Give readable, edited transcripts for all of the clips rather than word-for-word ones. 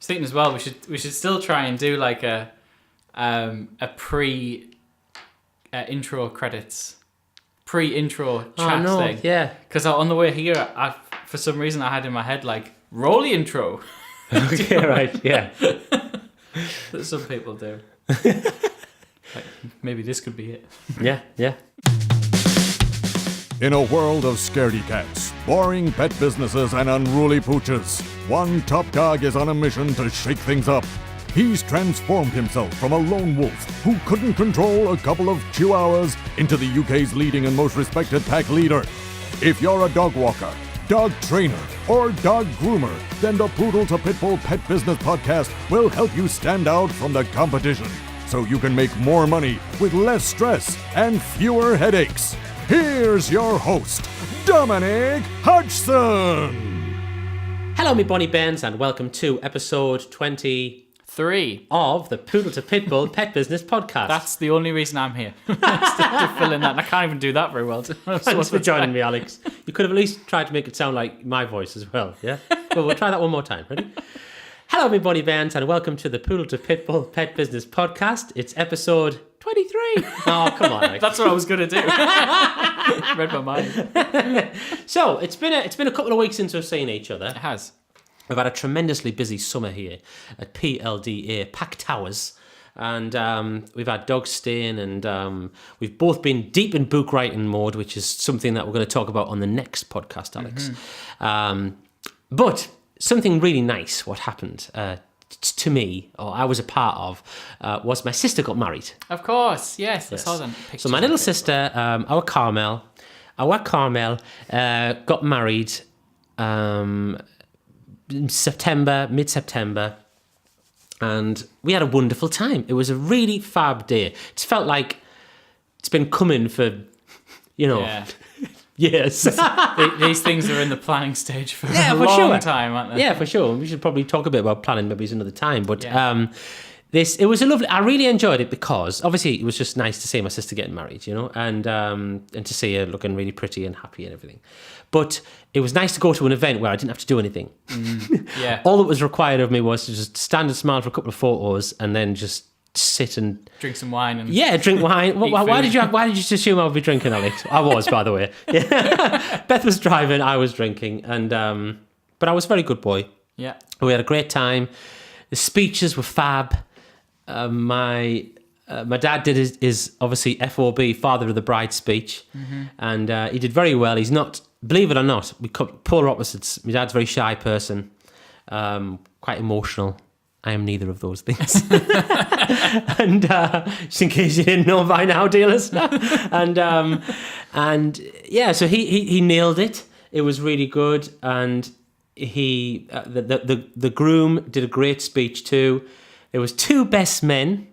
thinking as well, we should still try and do like a intro credits, pre-intro chat thing. Yeah. Because on the way here, for some reason I had in my head like roll the intro. Okay, right. Yeah. That some people do. Like, maybe this could be it. Yeah. In a world of scaredy cats, boring pet businesses and unruly pooches, one top dog is on a mission to shake things up. He's transformed himself from a lone wolf who couldn't control a couple of chihuahuas into the UK's leading and most respected pack leader. If you're a dog walker, dog trainer, or dog groomer, then the Poodle to Pitbull Pet Business Podcast will help you stand out from the competition so you can make more money with less stress and fewer headaches. Here's your host, Dominic Hodgson. Hello, me bonny Bens, and welcome to episode 23 of the Poodle to Pitbull Pet Business Podcast. That's the only reason I'm here. to fill in that. And I can't even do that very well. Thanks for joining me, Alex. You could have at least tried to make it sound like my voice as well, yeah? Well, we'll try that one more time. Ready? Hello, me bonny Bens, and welcome to the Poodle to Pitbull Pet Business Podcast. It's episode 23. Oh, come on, Alex. That's what I was going to do. Read my mind. So, it's been a couple of weeks since we've seen each other. It has. We've had a tremendously busy summer here at PLDA, Pack Towers. And we've had dogs staying, and we've both been deep in book writing mode, which is something that we're going to talk about on the next podcast, Alex. Mm-hmm. But something really nice, what happened to me, or I was a part of, was my sister got married. Of course, yes. I saw them. So my little sister, our Carmel, got married in mid-September, and we had a wonderful time. It was a really fab day. It's felt like it's been coming for, years. These things are in the planning stage for a long time, aren't they? Yeah, for sure. We should probably talk a bit about planning maybe another time. But it was a lovely. I really enjoyed it because obviously it was just nice to see my sister getting married, and to see her looking really pretty and happy and everything. But it was nice to go to an event where I didn't have to do anything. Yeah. All that was required of me was to just stand and smile for a couple of photos and then just sit and drink some wine and drink wine. Why did you just assume I would be drinking, Alex? I was, by the way. Yeah. Beth was driving, I was drinking, and but I was a very good boy. Yeah, we had a great time. The speeches were fab. My dad did his obviously FOB, Father of the Bride speech, and he did very well. He's not, believe it or not, we polar opposites. My dad's a very shy person, quite emotional. I am neither of those things. And just in case you didn't know by now, dear listener. And yeah, so he nailed it. It was really good. And the groom did a great speech too. There was two best men.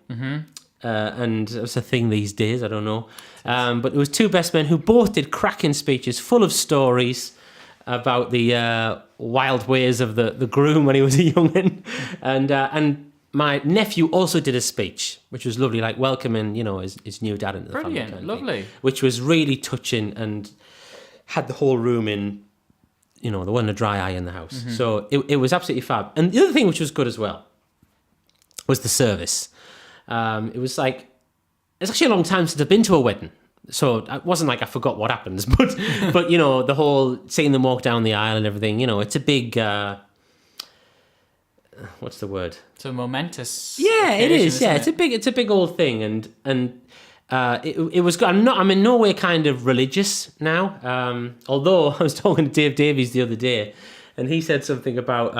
And it's a thing these days, I don't know. But there was two best men who both did cracking speeches full of stories about the wild ways of the groom when he was a young'un. And my nephew also did a speech, which was lovely, like welcoming, his new dad into the family. Brilliant, lovely. Which was really touching and had the whole room in, there wasn't a dry eye in the house. So it was absolutely fab. And the other thing which was good as well was the service. It was like, it's actually a long time since I've been to a wedding. So it wasn't like I forgot what happens, but the whole seeing them walk down the aisle and everything, it's a big, what's the word? It's a momentous. Yeah, it is. Yeah, it's a big old thing, and it was good. I'm in no way kind of religious now. Although I was talking to Dave Davies the other day, and he said something about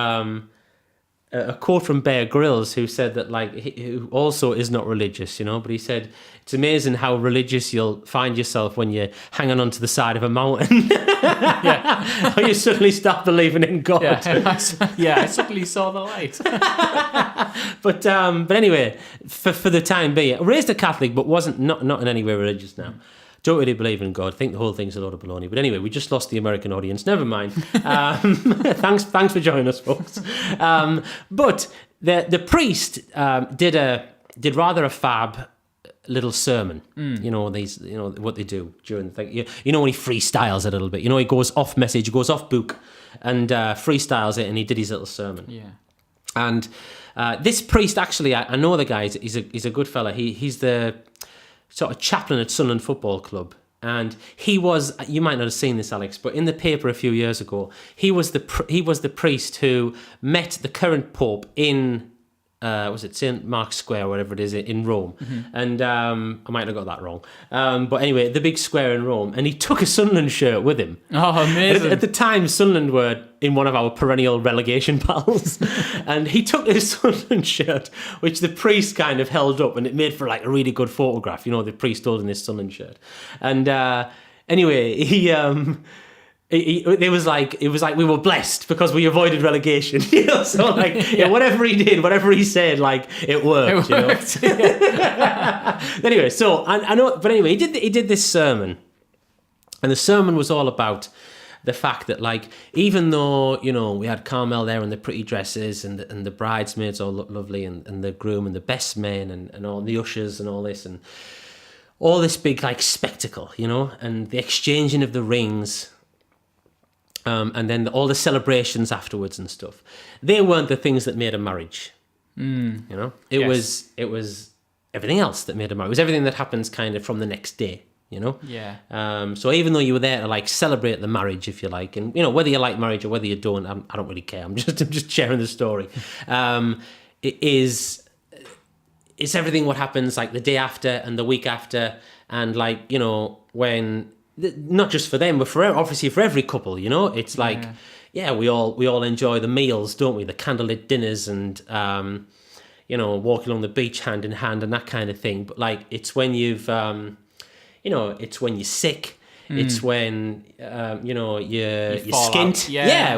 a quote from Bear Grylls, who said that, who also is not religious, but he said, it's amazing how religious you'll find yourself when you're hanging onto the side of a mountain. Yeah. Or you suddenly stop believing in God. I suddenly saw the light. But anyway, for the time being, raised a Catholic, but wasn't not in any way religious now. Don't really believe in God. Think the whole thing's a load of baloney. But anyway, we just lost the American audience. Never mind. Thanks for joining us, folks. But the priest did rather a fab little sermon. What they do during the thing. When he freestyles a little bit. He goes off message, he goes off book, and freestyles it, and he did his little sermon. Yeah. And this priest, actually, I know the guy. He's a good fella. He's the sort of chaplain at Sunderland Football Club. And he was, you might not have seen this, Alex, but in the paper a few years ago, he was the priest who met the current Pope in, was it St. Mark's Square, whatever it is, in Rome. And I might have got that wrong. But anyway, the big square in Rome. And he took a Sunderland shirt with him. Oh, amazing. At the time, Sunderland were in one of our perennial relegation battles. And he took this Sunderland shirt, which the priest kind of held up, and it made for like a really good photograph, you know, the priest holding this Sunderland shirt. And anyway, it was like we were blessed because we avoided relegation, you know. So like whatever he did, whatever he said, like it worked. You know? Anyway, so I know, but anyway, he did this sermon, and the sermon was all about the fact that, like, even though, you know, we had Carmel there and the pretty dresses and the bridesmaids all looked lovely, and the groom and the best men and all the ushers and all this, and all this big like spectacle, you know, and the exchanging of the rings. And then all the celebrations afterwards and stuff. They weren't the things that made a marriage. You know, it was everything else that made a marriage. It was everything that happens kind of from the next day. You know. Yeah. So even though you were there to like celebrate the marriage, if you like, and you know whether you like marriage or whether you don't, I don't really care. I'm just sharing the story. It's everything what happens like the day after and the week after, and like, you know, when. Not just for them, but obviously for every couple, you know. It's like, we all enjoy the meals, don't we? The candlelit dinners and, you know, walking along the beach hand in hand and that kind of thing. But like, it's when you've, you know, it's when you're sick. It's when, you know, you're skint.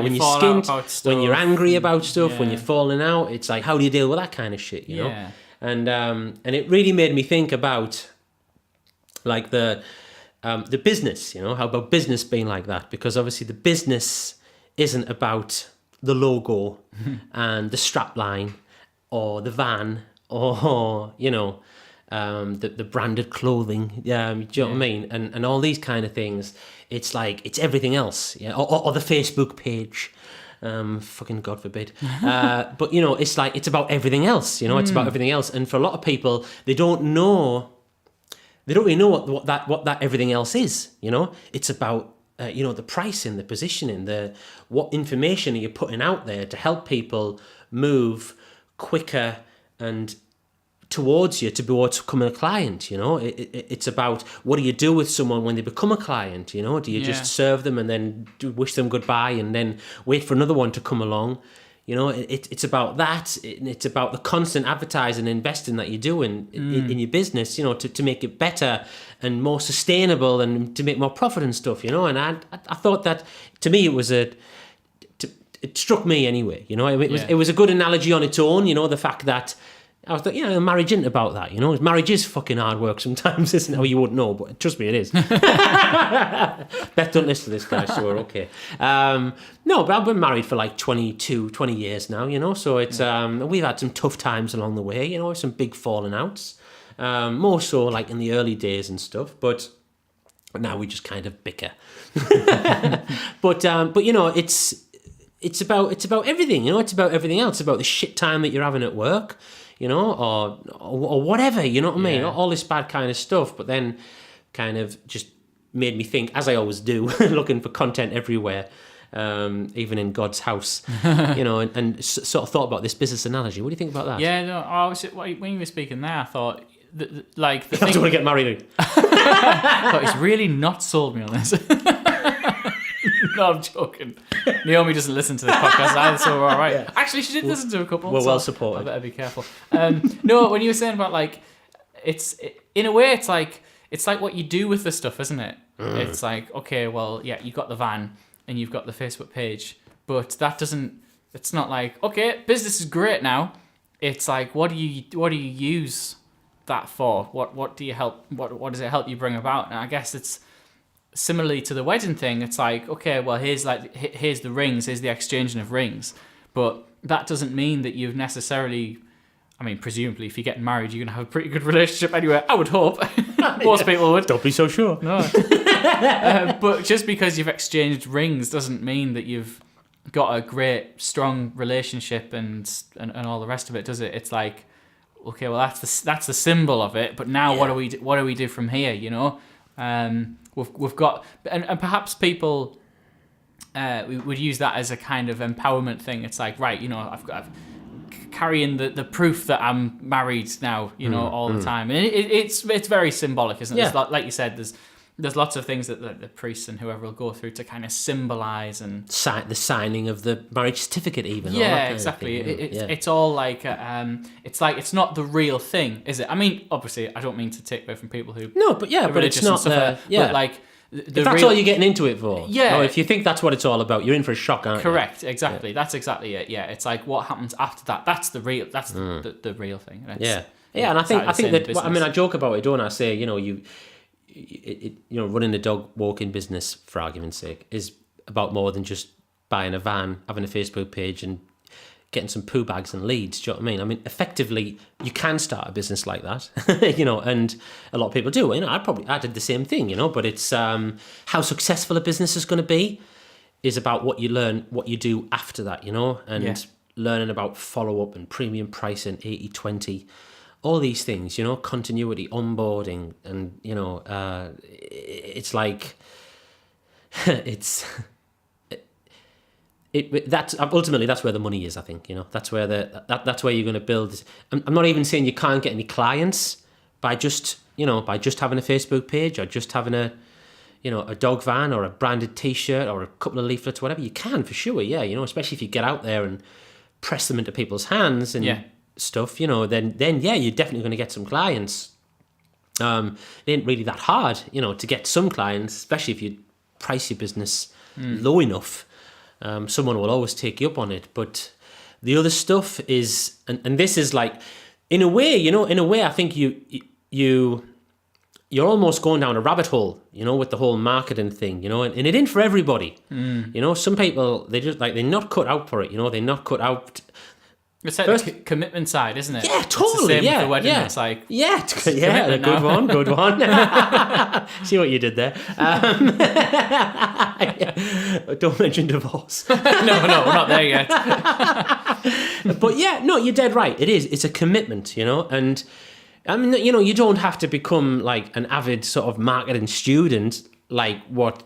When you're skint, when you're angry about stuff, when you're falling out. It's like, how do you deal with that kind of shit, you know? And it really made me think about, like, the business, you know, how about business being like that? Because obviously the business isn't about the logo and the strap line or the van or, you know, the branded clothing. Do you know what I mean? And all these kind of things. It's like, it's everything else. Yeah, or the Facebook page. Fucking God forbid. But, you know, it's like, it's about everything else, you know, it's about everything else. And for a lot of people, they don't really know what that everything else is, you know. It's about, you know, the pricing, the positioning, what information are you putting out there to help people move quicker and towards you to become a client, you know. It's about, what do you do with someone when they become a client, you know. Do you just serve them and then wish them goodbye and then wait for another one to come along? You know, it's about that. It's about the constant advertising and investing that you do in your business, you know, to make it better and more sustainable and to make more profit and stuff, you know. And I thought that, to me, it struck me anyway, you know. It was a good analogy on its own, you know, the fact that I was like, yeah, marriage isn't about that, you know. Marriage is fucking hard work sometimes, isn't it? Oh, you wouldn't know, but trust me, it is. Beth, don't listen to this guy, so we're okay. No, but I've been married for like 20 years now, you know. So it's we've had some tough times along the way, you know, some big falling outs. More so like in the early days and stuff, but now we just kind of bicker. But you know, it's about everything, you know. It's about everything else. It's about the shit time that you're having at work, you know, or whatever, you know what I mean? All this bad kind of stuff, but then kind of just made me think, as I always do, looking for content everywhere, even in God's house, you know, and sort of thought about this business analogy. What do you think about that? Yeah, no, when you were speaking there, I thought, like... I don't want to get married. But it's really not sold me on this. No, I'm joking. Naomi doesn't listen to this podcast either, so we're all right. Yeah. Actually, she did listen to a couple. We're well supported. I better be careful. No, when you were saying about, like, in a way, it's like what you do with the stuff, isn't it? It's like, okay, well, yeah, you've got the van and you've got the Facebook page, but it's not like, okay, business is great now. It's like, what do you use that for? What do you help? What does it help you bring about? And I guess it's similarly to the wedding thing. It's like, okay, well, here's the rings, here's the exchanging of rings, but that doesn't mean that you've necessarily, I mean, presumably if you're getting married, you're gonna have a pretty good relationship anyway, I would hope. Most people would. Don't be so sure. No. But just because you've exchanged rings doesn't mean that you've got a great, strong relationship and all the rest of it, does it? It's like, okay, well that's the symbol of it, but now what do we do from here? You know, we've got and perhaps people we would use that as a kind of empowerment thing. It's like, right, you know, I've carrying the proof that I'm married now, you know, all the time, and it's very symbolic, isn't it? Yeah. Like you said, there's lots of things that the priests and whoever will go through to kind of symbolize and the signing of the marriage certificate, even. all that yeah, kind of exactly. thing, you know? It's all like it's like it's not the real thing, is it? I mean, obviously, I don't mean to take away from people who No, but yeah, are but it's religious and not stuff the like that, yeah. but like If that's all you're getting into it for, Yeah. or if you think that's what it's all about, you're in for a shock, aren't you? correct, exactly. That's exactly it. Yeah, it's like what happens after that. That's the real. That's the real thing. And it's- Yeah, and I think exactly the that same I mean, business. I joke about it, don't I? Say, you know, you know, running a dog walking business, for argument's sake, is about more than just buying a van, having a Facebook page, and getting some poo bags and leads. Do you know what I mean? I mean, effectively, you can start a business like that, you know, and a lot of people do. You know, I did the same thing, you know, but it's how successful a business is going to be is about what you learn, what you do after that, you know, and learning about follow-up and premium pricing, 80/20, all these things, you know, continuity, onboarding, and, you know, it's like, that's ultimately that's where the money is. I think, you know, that's where that's where you're going to build. I'm not even saying you can't get any clients by just having a Facebook page or just having a dog van or a branded T-shirt or a couple of leaflets, whatever. You can for sure, yeah, you know, especially if you get out there and press them into people's hands and stuff, you know, then yeah, you're definitely going to get some clients. It ain't really that hard, you know, to get some clients, especially if you price your business low enough. Someone will always take you up on it. But the other stuff is, and this is like, in a way, I think you're almost going down a rabbit hole, you know, with the whole marketing thing, you know, and it ain't for everybody. You know, some people, they're not cut out for it, you know, they're not cut out. It's like the commitment side, isn't it? Yeah, totally. It's the same yeah, with the wedding. yeah. It's like Good one. See what you did there. Don't mention divorce. no, we're not there yet. But yeah, no, you're dead right. It is. It's a commitment, you know, and I mean, you know, you don't have to become like an avid sort of marketing student like what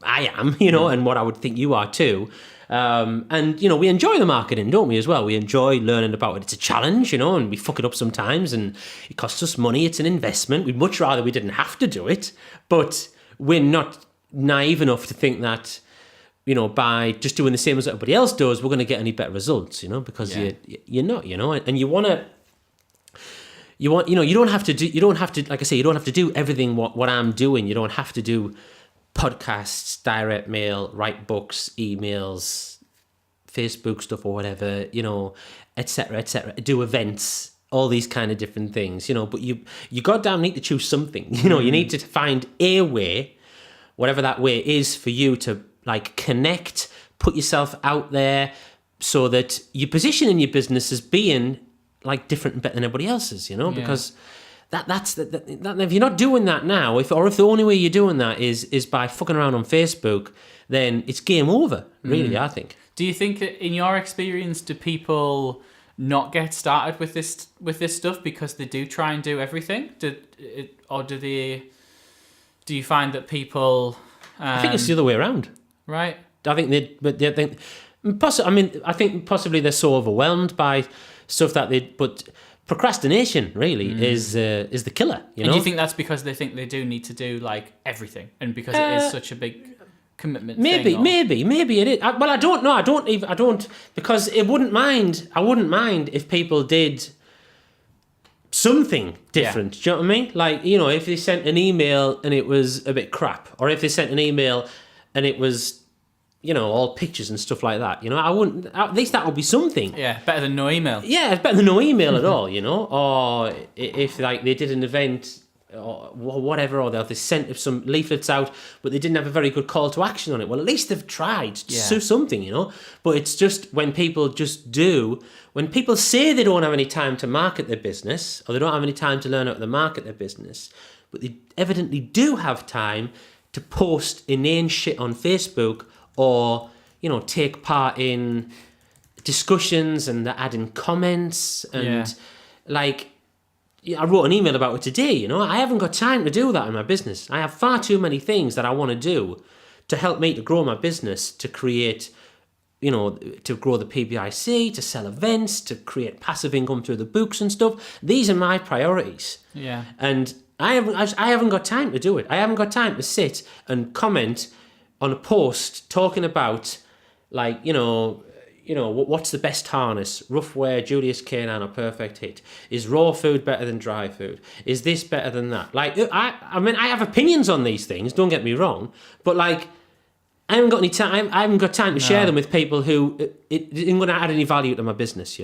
I am, you know, and what I would think you are too. And, you know, we enjoy the marketing, don't we, as well? We enjoy learning about it. It's a challenge, you know, and we fuck it up sometimes and it costs us money. It's an investment. We'd much rather we didn't have to do it, but we're not naive enough to think that, you know, by just doing the same as everybody else does, we're going to get any better results, you know, because you're not, you know, and you don't have to, like I say, you don't have to do everything what I'm doing. You don't have to do podcasts, direct mail, write books, emails, Facebook stuff or whatever, you know, etc., do events, all these kind of different things, you know, but you goddamn need to choose something, you know, you need to find a way, whatever that way is for you to like connect, put yourself out there so that you position in your business as being like different and better than everybody else's, you know, because that's if you're not doing that now, if the only way you're doing that is by fucking around on Facebook, then it's game over, really, I think. Do you think, in your experience, do people not get started with this stuff because they do try and do everything? Do you find that people? I think it's the other way around. Right. I think I think possibly they're so overwhelmed by stuff but procrastination really is the killer, you know? And do you think that's because they think they do need to do like everything, and because it is such a big commitment? Maybe it is. I don't know. I don't because I wouldn't mind if people did something different. Do you know what I mean? Like, you know, if they sent an email and it was a bit crap, or if they sent an email and it was, you know, all pictures and stuff like that, you know, I wouldn't, at least that would be something. Yeah, better than no email. Yeah, it's better than no email at all, you know, or if like they did an event or whatever, or they sent some leaflets out, but they didn't have a very good call to action on it. Well, at least they've tried to do something, you know, but it's just when people say they don't have any time to market their business, or they don't have any time to learn how to market their business, but they evidently do have time to post inane shit on Facebook, or, take part in discussions and they're adding comments and like I wrote an email about it today. I haven't got time to do that in my business. I have far too many things that I want to do to help me to grow my business, to create, to grow the PBIC, to sell events, to create passive income through the books and stuff. These are my priorities. Yeah. And I haven't got time to do it. I haven't got time to sit and comment on a post talking about, like, what's the best harness? Rough wear, Julius Canine, or Perfect Hit? Is raw food better than dry food? Is this better than that? Like, I mean, I have opinions on these things, don't get me wrong, but like, I haven't got any time. I haven't got time to share them with people who it isn't going to add any value to my business.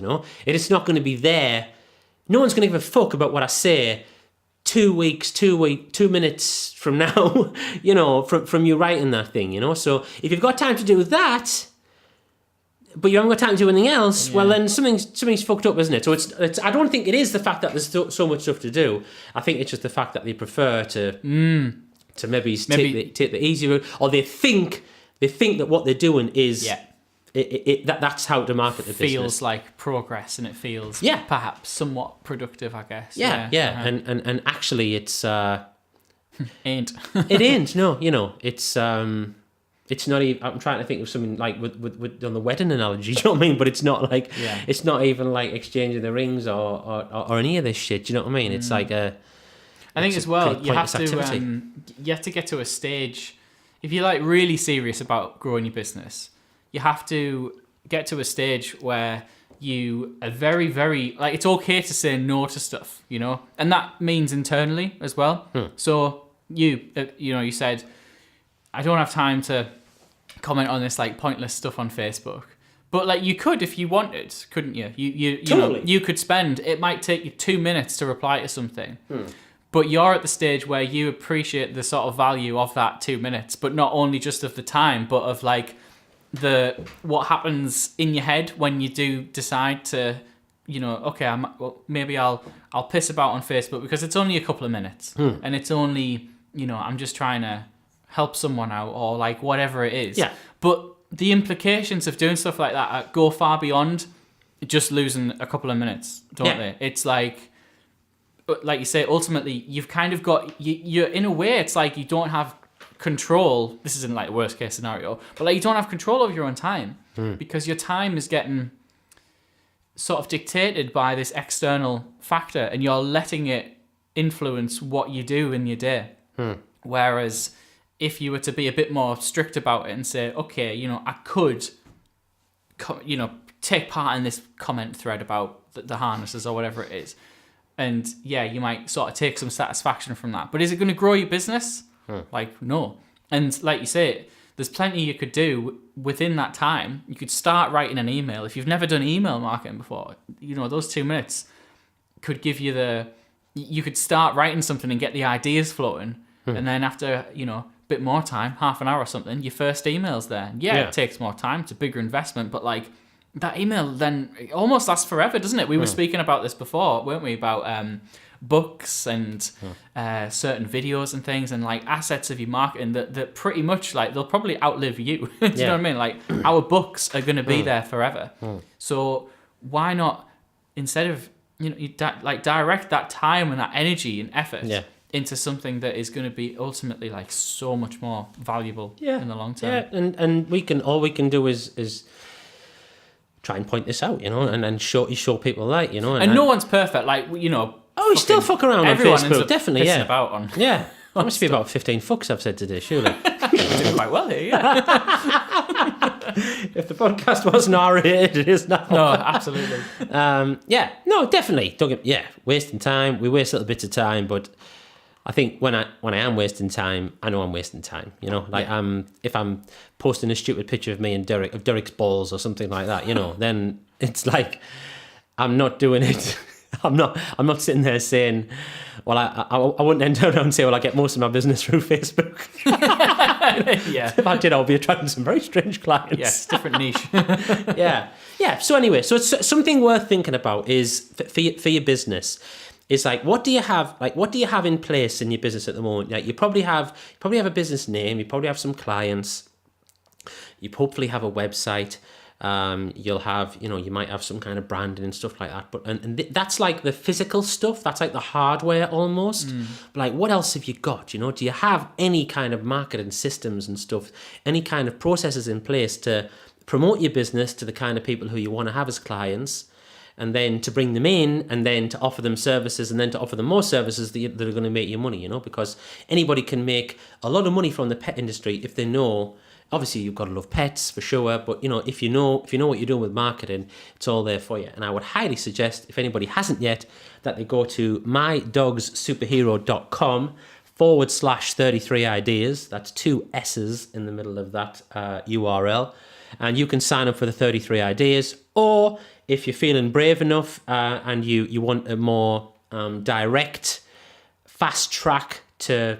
It's not going to be there. No one's going to give a fuck about what I say 2 minutes from now. From you writing that thing. So if you've got time to do that, but you haven't got time to do anything else, well then something's fucked up, isn't it? So it's I don't think it is the fact that there's so much stuff to do. I think it's just the fact that they prefer to maybe take the easy route, or they think that what they're doing is that's how to market the business. Feels like progress, and it feels perhaps somewhat productive, I guess. And actually it's ain't. It ain't. No, it's not even. I'm trying to think of something like with on the wedding analogy. Do you know what I mean? But it's not like it's not even like exchanging the rings or any of this shit. Do you know what I mean? It's like a. I think as well you have to get to a stage. If you're like really serious about growing your business, you have to get to a stage where you are very, very like it's okay to say no to stuff, and that means internally as well. So you said, I don't have time to comment on this like pointless stuff on Facebook, but like you could if you wanted, couldn't you? You totally. You could spend. It might take you 2 minutes to reply to something. But you're at the stage where you appreciate the sort of value of that 2 minutes, but not only just of the time, but of like what happens in your head when you do decide to, okay, maybe I'll piss about on Facebook because it's only a couple of minutes and it's only, I'm just trying to help someone out or like whatever it is. Yeah. But the implications of doing stuff like that go far beyond just losing a couple of minutes, don't they? It's like you say, ultimately, you've kind of got, you're in a way, it's like you don't have control. This isn't like the worst case scenario, but like you don't have control over your own time because your time is getting sort of dictated by this external factor and you're letting it influence what you do in your day. Whereas if you were to be a bit more strict about it and say, okay, I could, take part in this comment thread about the harnesses or whatever it is. And you might sort of take some satisfaction from that. But is it going to grow your business? Like, no. And like you say, there's plenty you could do within that time. You could start writing an email. If you've never done email marketing before, those 2 minutes could give you you could start writing something and get the ideas flowing. And then after, a bit more time, half an hour or something, your first email's there. It takes more time. It's a bigger investment, but like, that email then it almost lasts forever, doesn't it? We were speaking about this before, weren't we? About books and certain videos and things and like assets of your marketing that pretty much like they'll probably outlive you. Do you know what I mean? Like our books are going to be there forever. So why not, instead of direct that time and that energy and effort into something that is going to be ultimately like so much more valuable in the long term. And all we can do is try and point this out, and show people that, and no one's perfect, like, Oh, you still fuck around on Facebook, definitely, about on. Yeah, there must be about 15 fucks I've said today, surely. You're doing quite well here, If the podcast wasn't R-rated, it is now. No, absolutely. No, definitely. Wasting time. We waste little bits of time, but I think when I am wasting time, I know I'm wasting time. If I'm posting a stupid picture of me and Derek's balls or something like that, then it's like I'm not doing it. I'm not sitting there saying, well, I wouldn't then turn around and say, well, I get most of my business through Facebook. If I did, I'll be attracting some very strange clients. Yes, different niche. So anyway, so it's something worth thinking about is for your business. It's like, what do you have in place in your business at the moment? Like you probably have a business name, you probably have some clients, You hopefully have a website. You'll have, you might have some kind of branding and stuff like that. But that's like the physical stuff. That's like the hardware almost. But like, what else have you got? Do you have any kind of marketing systems and stuff? Any kind of processes in place to promote your business to the kind of people who you want to have as clients? And then to bring them in, and then to offer them services, and then to offer them more services that are going to make you money, because anybody can make a lot of money from the pet industry if they know. Obviously, you've got to love pets for sure, but if you know what you're doing with marketing, it's all there for you. And I would highly suggest, if anybody hasn't yet, that they go to mydogssuperhero.com/33 ideas. That's 2 S's in the middle of that URL. And you can sign up for the 33 ideas. Or if you're feeling brave enough and you want a more direct, fast track to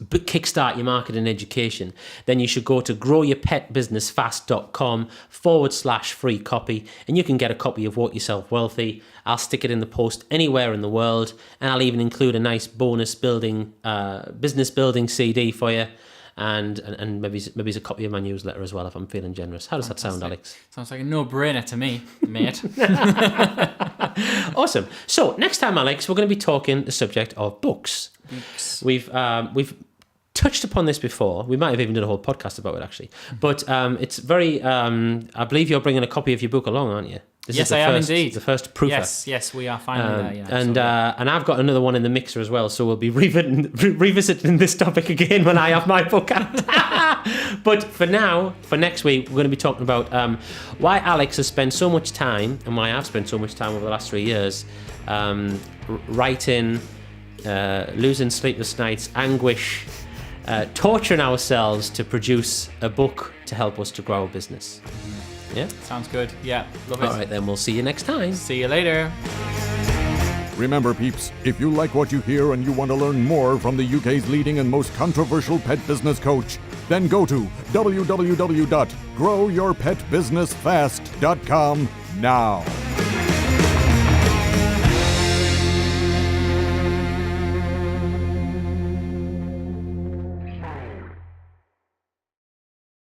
kickstart your marketing education, then you should go to growyourpetbusinessfast.com/free copy, and you can get a copy of Walk Yourself Wealthy. I'll stick it in the post anywhere in the world, and I'll even include a nice bonus business building CD for you, and maybe a copy of my newsletter as well if I'm feeling generous. How does that sound, Alex? Sounds like a no-brainer to me, mate. Awesome. So next time, Alex, we're going to be talking the subject of books. We've touched upon this before. We might have even done a whole podcast about it, actually. But it's very... I believe you're bringing a copy of your book along, aren't you? Yes, I am indeed. The first proofer. Yes, we are finally there. Yeah, and I've got another one in the mixer as well, so we'll be revisiting this topic again when I have my book out. But for now, for next week, we're going to be talking about why Alex has spent so much time, and why I've spent so much time over the last 3 years, writing, losing sleepless nights, anguish, torturing ourselves to produce a book to help us to grow our business. Yeah? Sounds good. Yeah, love it. All right, then we'll see you next time. See you later. Remember, peeps, if you like what you hear and you want to learn more from the UK's leading and most controversial pet business coach, then go to www.growyourpetbusinessfast.com now.